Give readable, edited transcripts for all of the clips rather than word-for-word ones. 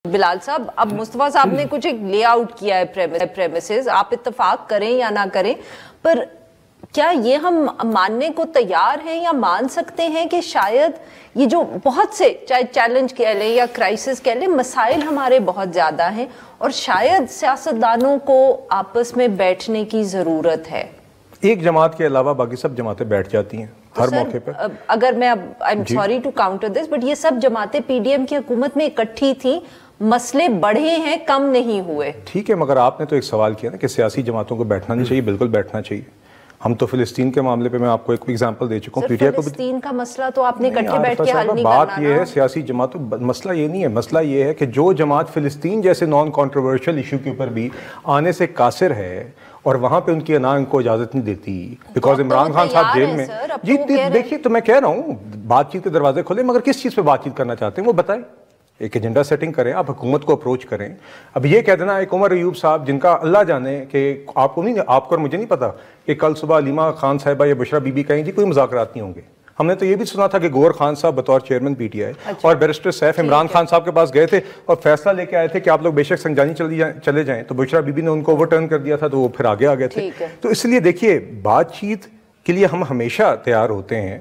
بلال صاحب، اب مصطفیٰ صاحب نے کچھ ایک لے آؤٹ کیا ہے پریمیسز، آپ اتفاق کریں یا نہ کریں، پر کیا یہ ہم ماننے کو تیار ہیں یا مان سکتے ہیں کہ شاید یہ جو بہت سے چاہے چیلنج کہہ لیں یا کرائسس کہہ لیں، مسائل ہمارے بہت زیادہ ہیں اور شاید سیاستدانوں کو آپس میں بیٹھنے کی ضرورت ہے؟ ایک جماعت کے علاوہ باقی سب جماعتیں بیٹھ جاتی ہیں ہر موقع پر. اگر میں I'm sorry to counter this but یہ سب جماعتیں پی ڈی ایم کی حکومت میں اکٹھی تھیں، مسئلے بڑھے ہیں، کم نہیں ہوئے. ٹھیک ہے، مگر آپ نے تو ایک سوال کیا نا کہ سیاسی جماعتوں کو بیٹھنا نہیں چاہیے. بالکل بیٹھنا چاہیے. ہم تو فلسطین کے معاملے پہ میں آپ کو ایک ایگزامپل دے چکا ہوں. پی ٹی آئی کو فلسطین کا مسئلہ تو آپ نے اکٹھے بیٹھ کے حل نہیں کرنا. بات یہ ہے سیاسی جماعتوں، مسئلہ یہ نہیں ہے. مسئلہ یہ ہے کہ جو جماعت فلسطین جیسے نان کانٹروورشل ایشو کے اوپر بھی آنے سے قاصر ہے اور وہاں پہ ان کی ان کو اجازت نہیں دیتی بیکاز عمران خان صاحب جیل میں. جی دیکھیے، تو میں کہہ رہا ہوں بات چیت کے دروازے کھولے، مگر کس چیز پہ بات چیت کرنا چاہتے ہیں وہ بتائیں. ایک ایجنڈا سیٹنگ کریں، آپ حکومت کو اپروچ کریں. اب یہ کہہ دینا ایک عمر ایوب صاحب جن کا اللہ جانے کہ آپ کو اور مجھے نہیں پتا کہ کل صبح علیمہ خان صاحبہ یا بشرا بی بی کہیں جی کوئی مذاکرات نہیں ہوں گے. ہم نے تو یہ بھی سنا تھا کہ گور خان صاحب بطور چیئرمین پی ٹی آئی اور بیرسٹر سیف عمران خان صاحب کے پاس گئے تھے اور فیصلہ لے کے آئے تھے کہ آپ لوگ بے شک سنجانی چلے جائیں، تو بشرا بی بی نے ان کو اوور ٹرن کر دیا تھا تو وہ پھر آگے آ گئے تھے. تو اس لیے دیکھیے بات چیت کے لیے ہم ہمیشہ تیار ہوتے ہیں،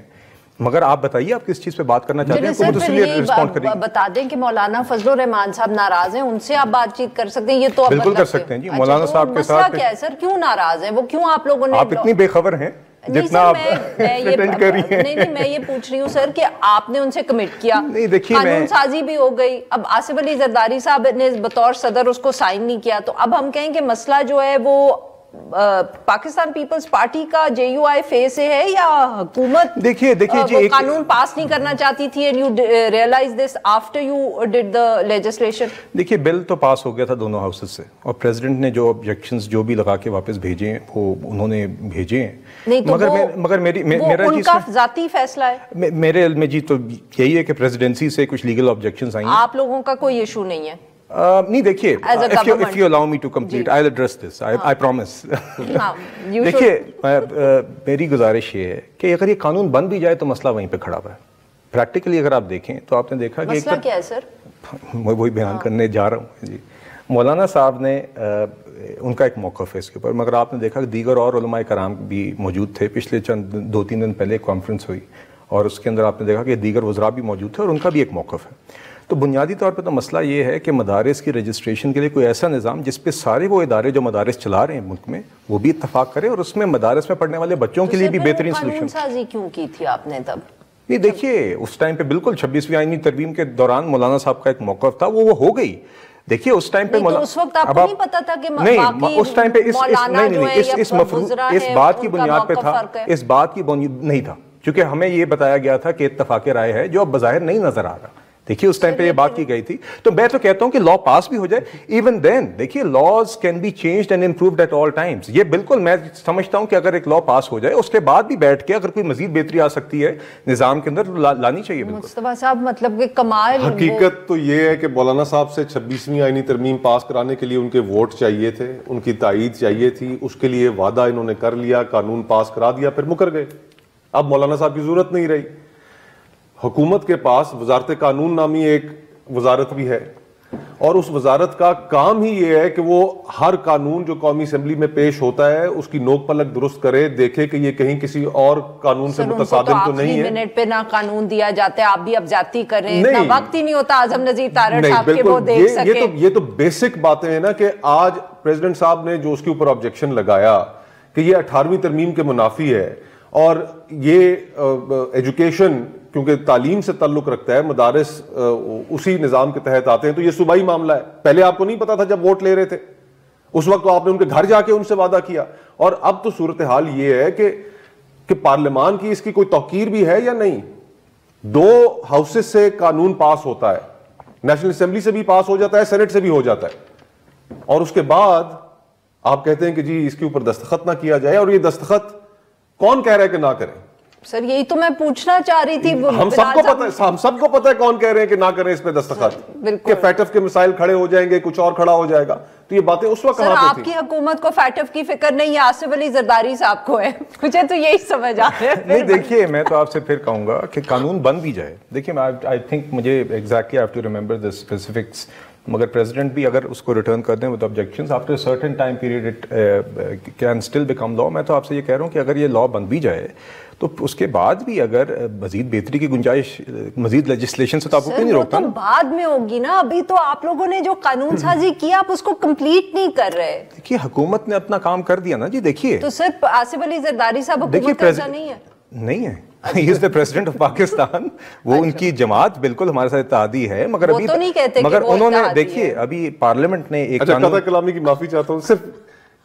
مگر آپ بتائیے آپ کس چیز پہ بات کرنا چاہتے ہیں. بتا دیں کہ مولانا فضل الرحمان صاحب ناراض ہیں، ان سے آپ بات چیت کر سکتے ہیں. یہ تو بالکل کر سکتے ہیں جی. مولانا صاحب کے ساتھ کیا ہے سر، کیوں ناراض ہیں وہ؟ کیوں آپ لوگوں نے، آپ اتنی بے خبر ہیں جتنا آپ پریٹینڈ کر رہی ہیں. نہیں، میں یہ پوچھ رہی ہوں سر کہ آپ نے ان سے کمٹ کیا، قانون سازی بھی ہو گئی، اب آصف علی زرداری صاحب نے بطور صدر اس کو سائن نہیں کیا، تو اب ہم کہیں کہ مسئلہ جو ہے وہ پاکستان پیپلز پارٹی کا جے یو آئی فے سے ہے یا حکومت دیکھیے وہ قانون پاس نہیں کرنا چاہتی تھی and you realize this after you did the legislation؟ دیکھیے بل تو پاس ہو گیا تھا دونوں ہاؤسز سے اور پریزیڈنٹ نے جو آبجیکشنز جو بھی لگا کے واپس بھیجے ہیں وہ انہوں نے بھیجے ہیں. مگر میرا ان کا ذاتی فیصلہ ہے. میرے علم میں جی تو یہی ہے کہ پریزیڈنسی سے کچھ لیگل آبجیکشنز آئیں. آپ لوگوں کا کوئی ایشو نہیں ہے؟ نہیں دیکھیے، if you allow me to complete, I'll address this, I promise. دیکھیے میری گزارش یہ ہے کہ اگر یہ قانون بن بھی جائے تو مسئلہ وہیں پہ کھڑا ہوا ہے. پریکٹیکلی اگر آپ دیکھیں تو آپ نے دیکھا کہ مسئلہ کیا ہے سر؟ میں وہی بیان کرنے جا رہا ہوں جی. مولانا صاحب نے ان کا ایک موقف ہے اس کے اوپر، مگر آپ نے دیکھا کہ دیگر اور علماء کرام بھی موجود تھے. پچھلے چند 2-3 دن پہلے ایک کانفرنس ہوئی اور اس کے اندر آپ نے دیکھا کہ دیگر وزراء بھی موجود تھے اور ان کا بھی ایک موقف ہے. تو بنیادی طور پہ تو مسئلہ یہ ہے کہ مدارس کی رجسٹریشن کے لیے کوئی ایسا نظام جس پہ سارے وہ ادارے جو مدارس چلا رہے ہیں ملک میں وہ بھی اتفاق کریں اور اس میں مدارس میں پڑھنے والے بچوں کے لیے بھی بہترین سلوشن. قانون سازی کیوں کی تھی آپ نے تب؟ نہیں دیکھیے اس ٹائم پہ بالکل 26ویں آئینی ترمیم کے دوران مولانا صاحب کا ایک موقف تھا، وہ ہو گئی. دیکھیے اس ٹائم پہ اس وقت آپ کو نہیں پتا تھا کہ نہیں، اس ٹائم پہ اس بات کی بنیاد پہ تھا، اس بات کی بنیاد نہیں تھا کیونکہ ہمیں یہ بتایا گیا تھا کہ اتفاق رائے ہے جو اب بظاہر نہیں نظر آ رہا. دیکھیے اس ٹائم پہ یہ بات کی گئی تھی. تو میں تو کہتا ہوں کہ لا پاس بھی ہو جائے. ایون دین دیکھیے laws can be changed and improved at all times. یہ بالکل میں سمجھتا ہوں کہ اگر ایک لا پاس ہو جائے اس کے بعد بھی بیٹھ کے اگر کوئی مزید بہتری آ سکتی ہے نظام کے اندر لانی چاہیے. مصطفیٰ صاحب مطلب کہ کمال حقیقت تو یہ ہے کہ مولانا صاحب سے 26ویں آئینی ترمیم پاس کرانے کے لیے ان کے ووٹ چاہیے تھے، ان کی تائید چاہیے تھی. اس کے لیے وعدہ انہوں نے کر لیا، قانون پاس کرا دیا، پھر مکر گئے. اب مولانا صاحب کی ضرورت نہیں رہی. حکومت کے پاس وزارت قانون نامی ایک وزارت بھی ہے اور اس وزارت کا کام ہی یہ ہے کہ وہ ہر قانون جو قومی اسمبلی میں پیش ہوتا ہے اس کی نوک پلک درست کرے، دیکھے کہ یہ کہیں کسی اور قانون سے متصادم تو نہیں ہے. منٹ پہ نہ قانون دیا جاتا ہے، آپ بھی اب زیادتی کر رہے ہیں، نہ وقت ہی نہیں ہوتا اعظم نذیر تارڑ صاحب کے وہ دیکھ سکیں. یہ تو بیسک باتیں ہیں نا کہ آج پریزیڈنٹ صاحب نے جو اس کے اوپر آبجیکشن لگایا کہ یہ 18ویں ترمیم کے منافی ہے اور یہ ایجوکیشن کیونکہ تعلیم سے تعلق رکھتا ہے، مدارس اسی نظام کے تحت آتے ہیں، تو یہ صوبائی معاملہ ہے. پہلے آپ کو نہیں پتا تھا جب ووٹ لے رہے تھے، اس وقت تو آپ نے ان کے گھر جا کے ان سے وعدہ کیا. اور اب تو صورتحال یہ ہے کہ پارلیمان کی اس کی کوئی توقیر بھی ہے یا نہیں. 2 ہاؤسز سے قانون پاس ہوتا ہے، نیشنل اسمبلی سے بھی پاس ہو جاتا ہے، سینٹ سے بھی ہو جاتا ہے، اور اس کے بعد آپ کہتے ہیں کہ جی اس کے اوپر دستخط نہ کیا جائے. اور یہ دستخط کون کہہ رہا ہے کہ نہ کریں؟ سر یہی تو میں پوچھنا چاہ رہی تھی. ہم سب کو پتہ ہے کون کہہ رہے ہیں کہ نہ کریں اس پہ دستخط، کہ فیٹف کے مسائل کھڑے ہو جائیں گے، کچھ اور کھڑا ہو جائے گا. تو یہ باتیں اس وقت کہاں پہ تھی؟ آپ کی حکومت کو فیٹف کی فکر نہیں ہے، آصف علی زرداری صاحب کو ہے. مجھے تو یہی سمجھ آ رہا ہے. نہیں دیکھیے میں تو آپ سے پھر کہوں گا کہ قانون بن بھی جائے. دیکھیے آئی تھنک مجھے exactly I have to remember the specifics مگر پریزیڈنٹ بھی اگر اس کو ریٹرن کر دیں with objections after certain time period it can still become law. میں تو آپ سے یہ کہہ رہا ہوں کہ اگر یہ لا بن بھی جائے تو اس کے بعد بھی اگر مزید بہتری کی گنجائش مزید لیجسلیشن سے تو آپ کو کوئی نہیں روکتا. تو بعد میں ہوگی نا, ابھی تو آپ لوگوں نے جو قانون سازی کی آپ اس کو کمپلیٹ نہیں کر رہے. دیکھیے حکومت نے اپنا کام کر دیا نا جی. دیکھیے تو صرف آصف علی زرداری صاحب حکومت کا حصہ نہیں ہے؟ نہیں ہے, he is the president of Pakistan. وہ ان کی جماعت بالکل ہمارے ساتھ اتحادی ہے, مگر ابھی تو نہیں کہتے مگر انہوں نے دیکھیے ابھی پارلیمنٹ نے ایک قطع کلامی کی معافی چاہتا ہوں, صرف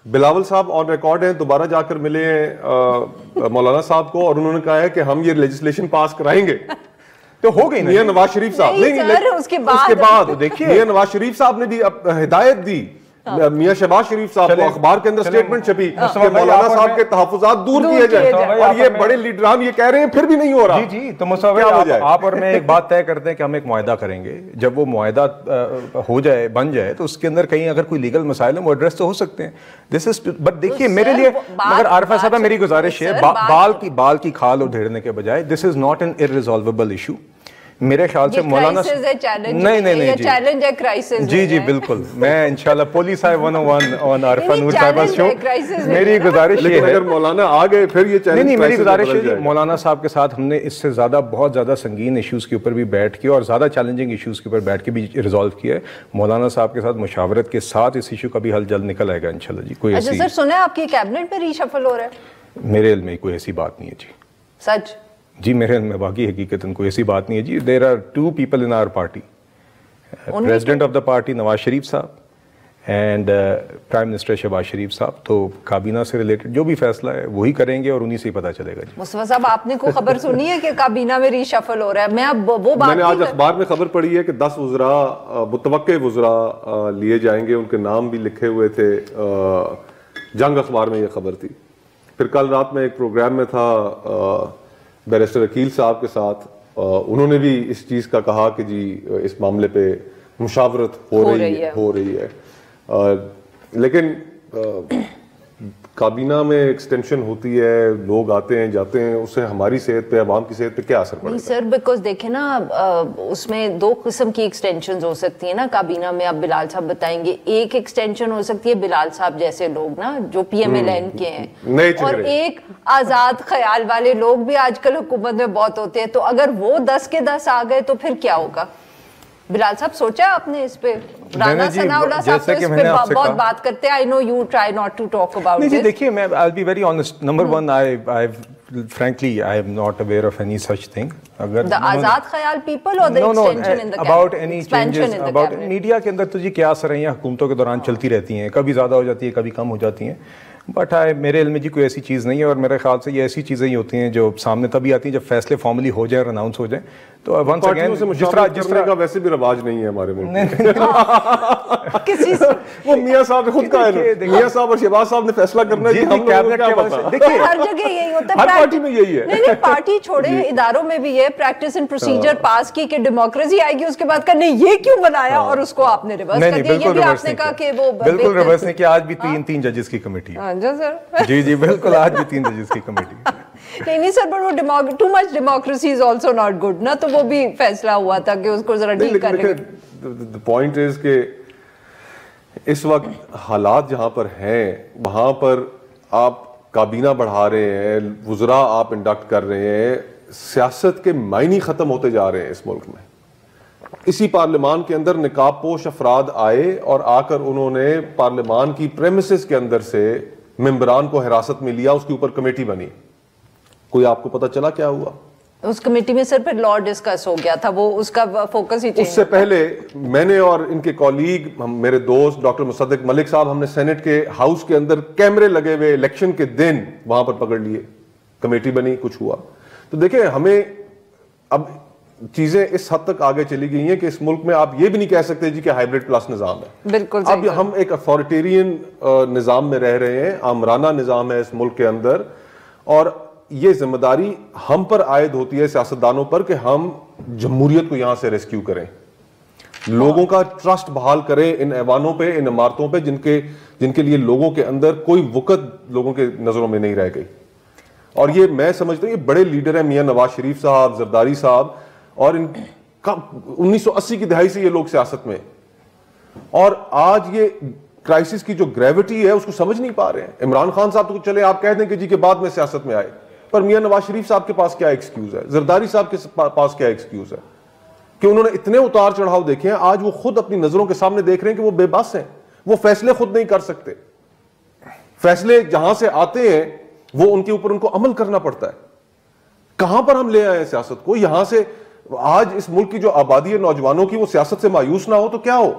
بلاول صاحب آن ریکارڈ ہیں, دوبارہ جا کر ملے ہیں مولانا صاحب کو اور انہوں نے کہا ہے کہ ہم یہ لیجسلیشن پاس کرائیں گے. تو ہو گئی نا میاں نواز شریف صاحب نہیں, اس کے بعد دیکھیے میاں نواز شریف صاحب نے بھی ہدایت دی میاں شہباز شریف صاحب کو, اخبار کے اندر سٹیٹمنٹ چھپی کہ مولانا صاحب کے تحفظات دور کیے جائیں, اور یہ بڑے لیڈران یہ کہہ رہے ہیں پھر بھی نہیں ہو رہا. جی جی, تو مصور آپ اور میں ایک بات طے کرتے ہیں کہ ہم ایک معاہدہ کریں گے. جب وہ معاہدہ ہو جائے بن جائے تو اس کے اندر کہیں اگر کوئی لیگل مسائل ہیں وہ ایڈریس تو ہو سکتے ہیں. دس از بٹ دیکھیے میرے لیے, مگر عارفہ صاحب میری گزارش ہے بال کی کھال ادھیڑنے کے بجائے دس از ناٹ این ارریزالویبل ایشو. میرے خیال سے مولانا نہیں جی جی بالکل, میں انشاءاللہ پولیس آئے 101 آن عارفہ نور صاحبہ شو. میری گزارش یہ ہے اگر مولانا آ گئے پھر یہ چیلنج نہیں, میری گزارش ہے مولانا صاحب کے ساتھ ہم نے اس سے زیادہ بہت زیادہ سنگین ایشوز کے اوپر بھی بیٹھ کے اور زیادہ چیلنجنگ ایشوز کے اوپر بیٹھ کے بھی ریزالو کیا ہے. مولانا صاحب کے ساتھ مشاورت کے ساتھ اس ایشو کا بھی حل جلد نکل آئے گا انشاءاللہ. جی کوئی ایسی سر سنا ہے آپ کی کیبنٹ میں ری شفل ہو رہا ہے؟ میرے علم میں کوئی ایسی بات نہیں ہے جی. سچ؟ جی میرے علم میں باقی حقیقتاً کوئی ایسی بات نہیں ہے جی. There are two people in our party, president of the party Nawaz Sharif صاحب and prime minister Shehbaz Sharif صاحب. تو کابینہ سے ریلیٹڈ جو بھی فیصلہ ہے وہی کریں گے اور انہی سے ہی پتہ چلے گا. جی مصطفیٰ صاحب آپ نے کوئی خبر سنی ہے کہ کابینہ میں ری شفل ہو رہا ہے؟ میں نے آج اخبار میں خبر پڑھی ہے کہ 10 وزراء متوقع وزراء لیے جائیں گے, ان کے نام بھی لکھے ہوئے تھے. جنگ اخبار میں یہ خبر تھی. پھر کل رات میں ایک پروگرام میں تھا بیرسٹر عقیل صاحب کے ساتھ, انہوں نے بھی اس چیز کا کہا کہ جی اس معاملے پہ مشاورت ہو رہی ہے. لیکن کابینہ میں ایکسٹینشن ہوتی ہے, لوگ آتے ہیں جاتے ہیں, اس سے ہماری صحت پہ, عوام کی صحت پہ کیا اثر پڑے گا؟ نہیں سر, بیکاز دیکھیں نا اس میں 2 قسم کی ایکسٹینشنز ہو سکتی ہیں نا کابینہ میں. اب بلال صاحب بتائیں گے. ایک ایکسٹینشن ہو سکتی ہے بلال صاحب جیسے لوگ نا جو پی ایم ایل این کے ہیں, اور ایک آزاد خیال والے لوگ بھی آج کل حکومت میں بہت ہوتے ہیں. تو اگر وہ 10 کے 10 آ گئے تو پھر کیا ہوگا؟ بلال صاحب سوچا آپ نے اس پہ؟ رانا ثناء اللہ صاحب تو اس پہ بہت بات کرتے ہیں. I know you try not to talk about this. نہیں دیکھیے میں I'll be very honest. Number one, frankly I am not aware of any such thing. The آزاد خیال people or the extension in the cabinet? About any changes about media کے اندر تو جی کیا اثر ہیں حکومتوں کے دوران چلتی رہتی ہیں, کبھی زیادہ ہو جاتی ہے کبھی کم ہو جاتی ہیں. بٹ میرے علم میں جی کوئی ایسی چیز نہیں ہے, اور میرے خیال سے یہ ایسی چیزیں ہی ہوتی ہیں جو سامنے تبھی آتی ہیں جب فیصلے فارملی ہو جائیں اور اناؤنس ہو جائیں. تو ونس اگین جس طرح کا ویسے بھی رواج نہیں ہے ہمارے ملک میں. وہ میاں صاحب خود کا ہے, میاں صاحب اور شہباز صاحب نے فیصلہ کرنا ہے. ہم لوگوں کو کیا پتا؟ دیکھیے ہر جگہ یہی ہوتا ہے, ہر پارٹی میں یہی ہے. نہیں پارٹی چھوڑے, اداروں میں بھی یہ پریکٹس اینڈ پروسیجر پاس کی کہ ڈیموکریسی آئے گی, اس کے بعد کرنے یہ کیوں بنایا اور اس کو آپ نے ریورس کر دیا. یہ بھی آپ نے کہا کہ وہ بالکل ریورس نہیں کیا. آج بھی 3 ججز کی کمیٹی ہے. جی جی بالکل, آج بھی 3 ججز کی کمیٹی ہے. نہیں سر, پر وہ too much democracy is also not good نا, تو وہ بھی فیصلہ ہوا تھا کہ اس کو ذرا ڈھیل کر لیں. the point is کہ اس وقت حالات جہاں پر ہیں وہاں پر آپ کابینہ بڑھا رہے ہیں, وزراء آپ انڈکٹ کر رہے ہیں, سیاست کے معنی ختم ہوتے جا رہے ہیں اس ملک میں. اسی پارلیمان کے اندر نقاب پوش افراد آئے اور آ کر انہوں نے پارلیمان کی پریمیسز کے اندر سے ممبران کو حراست میں لیا, اس کے اوپر کمیٹی بنی. کوئی آپ کو پتہ چلا کیا ہوا اس کمیٹی میں؟ سر پھر لا ڈسکس ہو گیا تھا, وہ اس کا فوکس ہی اس سے پہلے میں نے اور ان کے کولیگ میرے دوست ڈاکٹر مصدق ملک صاحب, ہم نے سینٹ کے ہاؤس کے اندر کیمرے لگے ہوئے الیکشن کے دن وہاں پر پکڑ لیے, کمیٹی بنی, کچھ ہوا. تو دیکھیں ہمیں اب چیزیں اس حد تک آگے چلی گئی ہیں کہ اس ملک میں آپ یہ بھی نہیں کہہ سکتے جی کہ ہائیبرڈ پلس نظام ہے. بالکل اب ہم ایک اتھارٹیرین نظام میں رہ رہے ہیں, آمرانہ نظام ہے اس ملک کے اندر, اور یہ ذمہ داری ہم پر عائد ہوتی ہے سیاستدانوں پر کہ ہم جمہوریت کو یہاں سے ریسکیو کریں, لوگوں کا ٹرسٹ بحال کریں ان ایوانوں پہ, ان عمارتوں پہ جن کے لیے لوگوں کے اندر کوئی وقت لوگوں کے نظروں میں نہیں رہ گئی. اور یہ میں سمجھتا ہوں یہ بڑے لیڈر ہیں, میاں نواز شریف صاحب, زرداری صاحب, اور ان کا 1980 کی دہائی سے یہ لوگ سیاست میں, اور آج یہ کرائسس کی جو گریوٹی ہے اس کو سمجھ نہیں پا رہے ہیں. عمران خان صاحب تو چلے آپ کہہ دیں کہ جی کے بعد میں سیاست میں آئے, پر میاں نواز شریف صاحب کے پاس کیا ایکسکیوز ہے, زرداری صاحب کے پاس کیا ایکسکیوز ہے کہ انہوں نے اتنے اتار چڑھاؤ دیکھے ہیں, آج وہ خود اپنی نظروں کے سامنے دیکھ رہے ہیں کہ وہ بے بس ہیں, وہ فیصلے خود نہیں کر سکتے, فیصلے جہاں سے آتے ہیں وہ ان کے اوپر ان کو عمل کرنا پڑتا ہے. کہاں پر ہم لے آئے ہیں سیاست کو؟ یہاں سے آج اس ملک کی جو آبادی ہے نوجوانوں کی وہ سیاست سے مایوس نہ ہو تو کیا ہو.